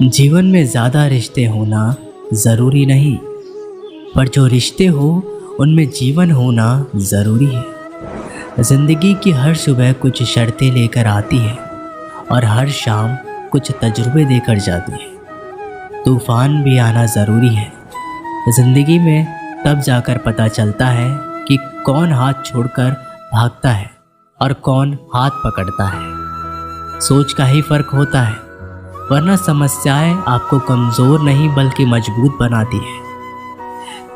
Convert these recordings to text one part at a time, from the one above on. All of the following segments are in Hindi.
जीवन में ज़्यादा रिश्ते होना ज़रूरी नहीं, पर जो रिश्ते हो उनमें जीवन होना ज़रूरी है। ज़िंदगी की हर सुबह कुछ शर्तें लेकर आती है और हर शाम कुछ तजुर्बे देकर जाती है। तूफ़ान भी आना ज़रूरी है। ज़िंदगी में तब जाकर पता चलता है कि कौन हाथ छोड़कर भागता है और कौन हाथ पकड़ता है। सोच का ही फ़र्क होता है, वरना समस्याएं आपको कमज़ोर नहीं बल्कि मजबूत बनाती है।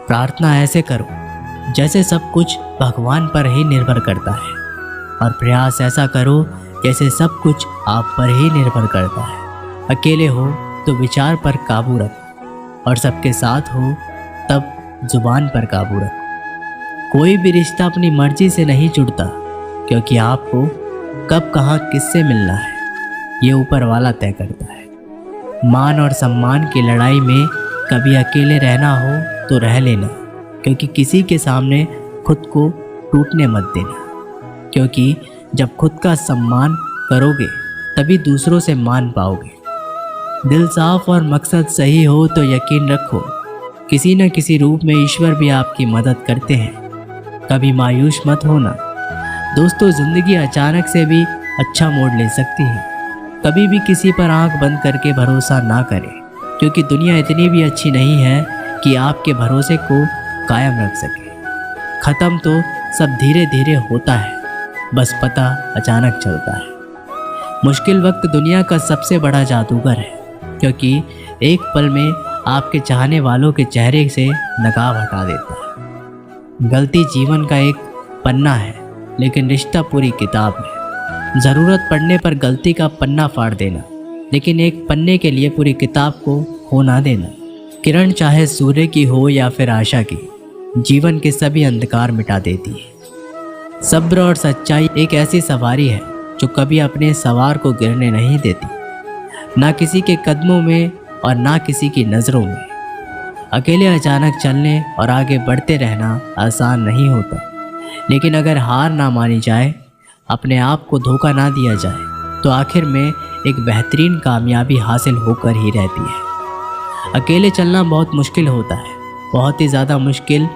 प्रार्थना ऐसे करो जैसे सब कुछ भगवान पर ही निर्भर करता है, और प्रयास ऐसा करो जैसे सब कुछ आप पर ही निर्भर करता है। अकेले हो तो विचार पर काबू रखो, और सबके साथ हो तब जुबान पर काबू रखो। कोई भी रिश्ता अपनी मर्जी से नहीं जुड़ता, क्योंकि आपको कब कहाँ किससे मिलना है ये ऊपर वाला तय करता है। मान और सम्मान की लड़ाई में कभी अकेले रहना हो तो रह लेना, क्योंकि किसी के सामने खुद को टूटने मत देना, क्योंकि जब खुद का सम्मान करोगे तभी दूसरों से मान पाओगे। दिल साफ और मकसद सही हो तो यकीन रखो किसी न किसी रूप में ईश्वर भी आपकी मदद करते हैं। कभी मायूस मत होना दोस्तों, ज़िंदगी अचानक से भी अच्छा मोड़ ले सकती है। कभी भी किसी पर आंख बंद करके भरोसा ना करें, क्योंकि दुनिया इतनी भी अच्छी नहीं है कि आपके भरोसे को कायम रख सके। ख़त्म तो सब धीरे धीरे होता है, बस पता अचानक चलता है। मुश्किल वक्त दुनिया का सबसे बड़ा जादूगर है, क्योंकि एक पल में आपके चाहने वालों के चेहरे से नकाब हटा देता है। गलती जीवन का एक पन्ना है, लेकिन रिश्ता पूरी किताब है। ज़रूरत पड़ने पर गलती का पन्ना फाड़ देना, लेकिन एक पन्ने के लिए पूरी किताब को खो ना देना। किरण चाहे सूर्य की हो या फिर आशा की, जीवन के सभी अंधकार मिटा देती है। सब्र और सच्चाई एक ऐसी सवारी है जो कभी अपने सवार को गिरने नहीं देती, ना किसी के कदमों में और ना किसी की नज़रों में। अकेले अचानक चलने और आगे बढ़ते रहना आसान नहीं होता, लेकिन अगर हार ना मानी जाए, अपने आप को धोखा ना दिया जाए, तो आखिर में एक बेहतरीन कामयाबी हासिल होकर ही रहती है। अकेले चलना बहुत मुश्किल होता है, बहुत ही ज़्यादा मुश्किल,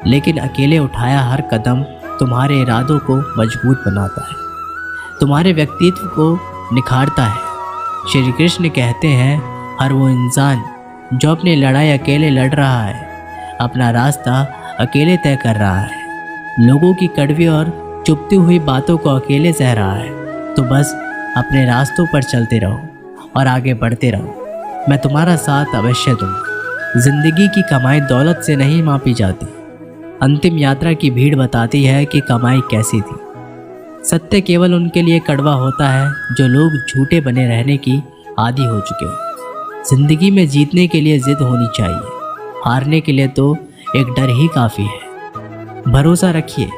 लेकिन अकेले उठाया हर कदम तुम्हारे इरादों को मजबूत बनाता है, तुम्हारे व्यक्तित्व को निखारता है। श्री कृष्ण कहते हैं, हर वो इंसान जो अपनी लड़ाई अकेले लड़ रहा है, अपना रास्ता अकेले तय कर रहा है, लोगों की कड़वी और चुपती हुई बातों को अकेले सह रहा है, तो बस अपने रास्तों पर चलते रहो और आगे बढ़ते रहो। मैं तुम्हारा साथ अवश्य दूंगा। जिंदगी की कमाई दौलत से नहीं मापी जाती, अंतिम यात्रा की भीड़ बताती है कि कमाई कैसी थी। सत्य केवल उनके लिए कड़वा होता है जो लोग झूठे बने रहने की आदी हो चुके हो। जिंदगी में जीतने के लिए जिद होनी चाहिए, हारने के लिए तो एक डर ही काफ़ी है। भरोसा रखिए,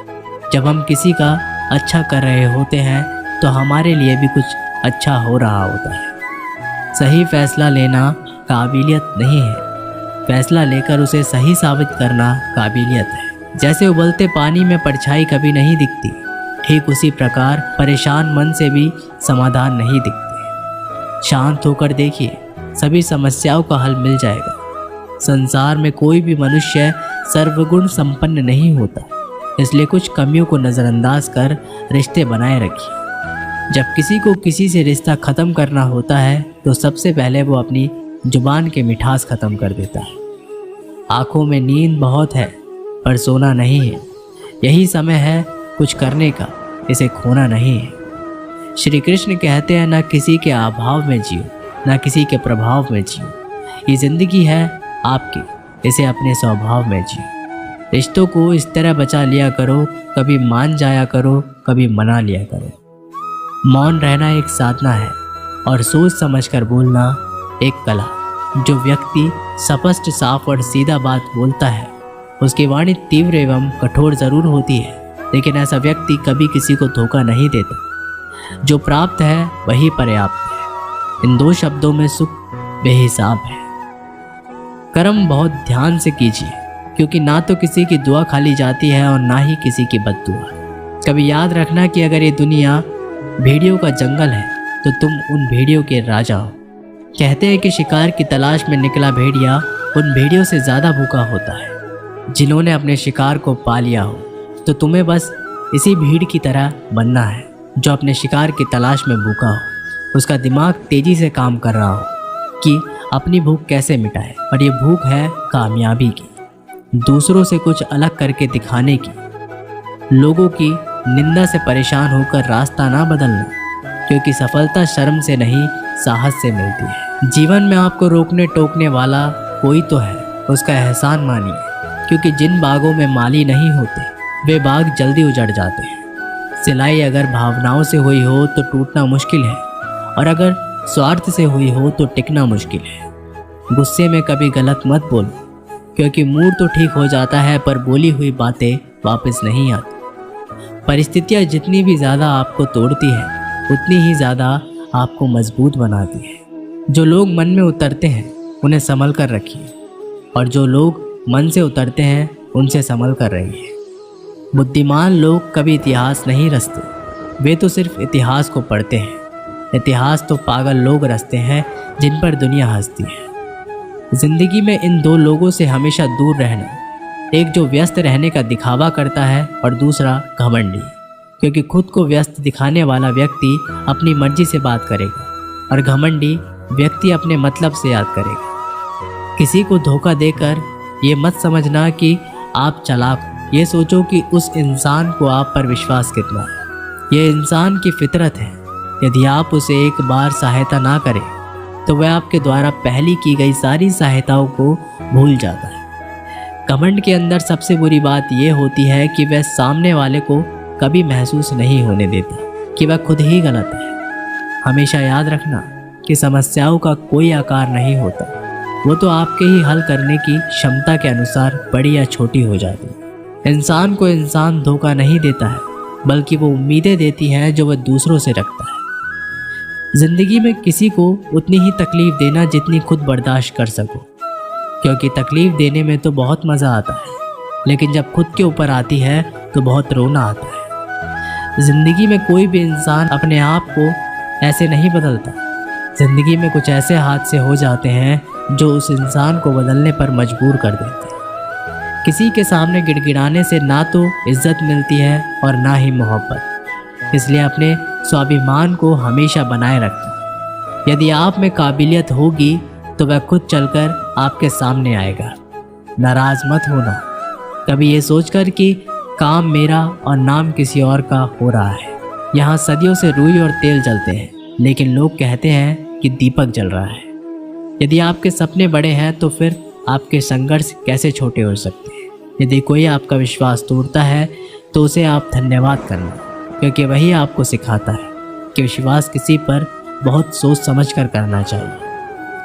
जब हम किसी का अच्छा कर रहे होते हैं तो हमारे लिए भी कुछ अच्छा हो रहा होता है। सही फैसला लेना काबिलियत नहीं है, फैसला लेकर उसे सही साबित करना काबिलियत है। जैसे उबलते पानी में परछाई कभी नहीं दिखती, ठीक उसी प्रकार परेशान मन से भी समाधान नहीं दिखते। शांत होकर देखिए, सभी समस्याओं का हल मिल जाएगा। संसार में कोई भी मनुष्य सर्वगुण संपन्न नहीं होता, इसलिए कुछ कमियों को नज़रअंदाज कर रिश्ते बनाए रखिए। जब किसी को किसी से रिश्ता ख़त्म करना होता है तो सबसे पहले वो अपनी जुबान के मिठास ख़त्म कर देता है। आँखों में नींद बहुत है पर सोना नहीं है, यही समय है कुछ करने का, इसे खोना नहीं है। श्री कृष्ण कहते हैं, ना किसी के अभाव में जियो, ना किसी के प्रभाव में जियो। ये ज़िंदगी है आपकी, इसे अपने स्वभाव में जियो। रिश्तों को इस तरह बचा लिया करो, कभी मान जाया करो, कभी मना लिया करो। मौन रहना एक साधना है और सोच समझकर बोलना एक कला। जो व्यक्ति स्पष्ट, साफ और सीधा बात बोलता है, उसकी वाणी तीव्र एवं कठोर जरूर होती है, लेकिन ऐसा व्यक्ति कभी किसी को धोखा नहीं देता। जो प्राप्त है वही पर्याप्त है। इन दो शब्दों में सुख बेहिसाब है। कर्म बहुत ध्यान से कीजिए, क्योंकि ना तो किसी की दुआ खाली जाती है और ना ही किसी की बद्दुआ। कभी याद रखना कि अगर ये दुनिया भेड़ियों का जंगल है तो तुम उन भेड़ियों के राजा हो। कहते हैं कि शिकार की तलाश में निकला भेड़िया उन भेड़ियों से ज़्यादा भूखा होता है जिन्होंने अपने शिकार को पा लिया हो। तो तुम्हें बस इसी भीड़ की तरह बनना है जो अपने शिकार की तलाश में भूखा हो। उसका दिमाग तेज़ी से काम कर रहा हो कि अपनी भूख कैसे मिटाए, और ये भूख है कामयाबी की, दूसरों से कुछ अलग करके दिखाने की, लोगों की निंदा से परेशान होकर रास्ता ना बदलना, क्योंकि सफलता शर्म से नहीं साहस से मिलती है। जीवन में आपको रोकने टोकने वाला कोई तो है, उसका एहसान मानिए, क्योंकि जिन बागों में माली नहीं होते वे बाग जल्दी उजड़ जाते हैं। सिलाई अगर भावनाओं से हुई हो तो टूटना मुश्किल है, और अगर स्वार्थ से हुई हो तो टिकना मुश्किल है। गुस्से में कभी गलत मत बोलो, क्योंकि मूड तो ठीक हो जाता है पर बोली हुई बातें वापस नहीं आती। परिस्थितियाँ जितनी भी ज़्यादा आपको तोड़ती है उतनी ही ज़्यादा आपको मजबूत बनाती है। जो लोग मन में उतरते हैं उन्हें संभल कर रखिए, और जो लोग मन से उतरते हैं उनसे संभल कर रहिए। बुद्धिमान लोग कभी इतिहास नहीं रचते, वे तो सिर्फ इतिहास को पढ़ते हैं। इतिहास तो पागल लोग रचते हैं जिन पर दुनिया हंसती है। जिंदगी में इन दो लोगों से हमेशा दूर रहना, एक जो व्यस्त रहने का दिखावा करता है और दूसरा घमंडी, क्योंकि खुद को व्यस्त दिखाने वाला व्यक्ति अपनी मर्जी से बात करेगा और घमंडी व्यक्ति अपने मतलब से याद करेगा। किसी को धोखा देकर ये मत समझना कि आप चालाक, ये सोचो कि उस इंसान को आप पर विश्वास कितना है। ये इंसान की फितरत है, यदि आप उसे एक बार सहायता ना करें तो वह आपके द्वारा पहली की गई सारी सहायताओं को भूल जाता है। घमंड के अंदर सबसे बुरी बात यह होती है कि वह सामने वाले को कभी महसूस नहीं होने देता कि वह खुद ही गलत है। हमेशा याद रखना कि समस्याओं का कोई आकार नहीं होता, वो तो आपके ही हल करने की क्षमता के अनुसार बड़ी या छोटी हो जाती है। इंसान को इंसान धोखा नहीं देता है, बल्कि वो उम्मीदें देती है जो वह दूसरों से रखता है। जिंदगी में किसी को उतनी ही तकलीफ देना जितनी खुद बर्दाश्त कर सको, क्योंकि तकलीफ देने में तो बहुत मज़ा आता है, लेकिन जब खुद के ऊपर आती है तो बहुत रोना आता है। जिंदगी में कोई भी इंसान अपने आप को ऐसे नहीं बदलता। जिंदगी में कुछ ऐसे हादसे हो जाते हैं जो उस इंसान को बदलने पर मजबूर कर देते हैं। किसी के सामने गिड़गिड़ाने से ना तो इज्जत मिलती है और ना ही मोहब्बत, इसलिए अपने स्वाभिमान को हमेशा बनाए रखना। यदि आप में काबिलियत होगी तो वह खुद चलकर आपके सामने आएगा। नाराज मत होना कभी ये सोचकर कि काम मेरा और नाम किसी और का हो रहा है। यहाँ सदियों से रुई और तेल जलते हैं, लेकिन लोग कहते हैं कि दीपक जल रहा है। यदि आपके सपने बड़े हैं तो फिर आपके संघर्ष कैसे छोटे हो सकते हैं। यदि कोई आपका विश्वास तोड़ता है तो उसे आप धन्यवाद करना, क्योंकि वही आपको सिखाता है कि विश्वास किसी पर बहुत सोच समझ कर करना चाहिए।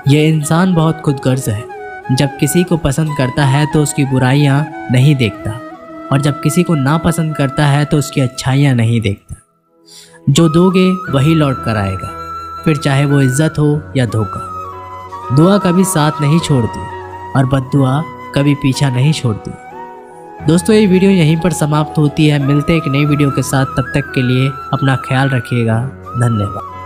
यह इंसान बहुत खुदगर्ज है, जब किसी को पसंद करता है तो उसकी बुराइयां नहीं देखता, और जब किसी को नापसंद करता है तो उसकी अच्छाइयां नहीं देखता। जो दोगे वही लौट कर आएगा, फिर चाहे वो इज्जत हो या धोखा। दुआ कभी साथ नहीं छोड़ती और बद्दुआ कभी पीछा नहीं छोड़ती। दोस्तों, ये वीडियो यहीं पर समाप्त होती है। मिलते हैं एक नई वीडियो के साथ, तब तक के लिए अपना ख्याल रखिएगा। धन्यवाद।